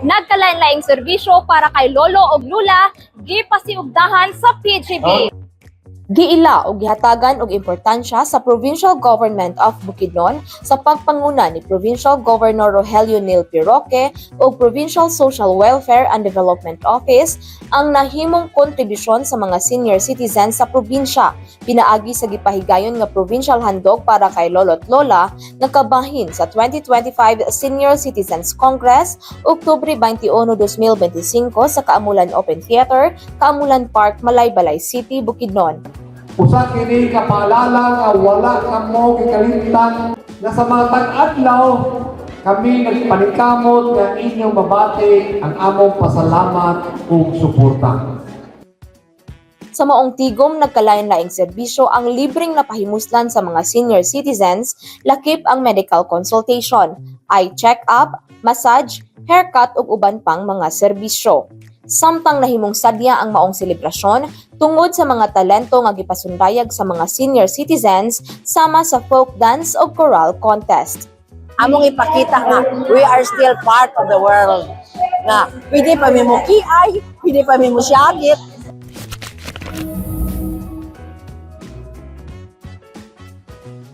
Nagkalain-laing serbisyo para kay lolo o lula, gipasiugdahan sa PGB. Giila o gihatagan og importansya sa Provincial Government of Bukidnon sa pagpanguna ni Provincial Governor Rogelio Neil Piroque o Provincial Social Welfare and Development Office ang nahimong kontribusyon sa mga senior citizens sa probinsya, pinaagi sa gipahigayon nga provincial handog para kay lolo't lola nga kabahin sa 2025 Senior Citizens Congress, Oktubre 21, 2025 sa Kaamulan Open Theater, Kaamulan Park, Malaybalay City, Bukidnon. Usa kini kapaalala nga wala kamo gikalimtan nga sa mga tag-adlaw kami nagpanikamot nga inyong mabati ang among pasalamat ug suporta. Sa maong tigom, nagkalain-laing serbisyo ang libreng napahimuslan sa mga senior citizens, lakip ang medical consultation, eye check-up, massage, haircut ug uban pang mga serbisyo. Samtang nahimong sadya ang maong selebrasyon tungod sa mga talento nga gipasundayag sa mga senior citizens sama sa folk dance o choral contest. Among ipakita nga we are still part of the world. Nga pwede pa mi mo kiay, pwede pa mi mo siyagit,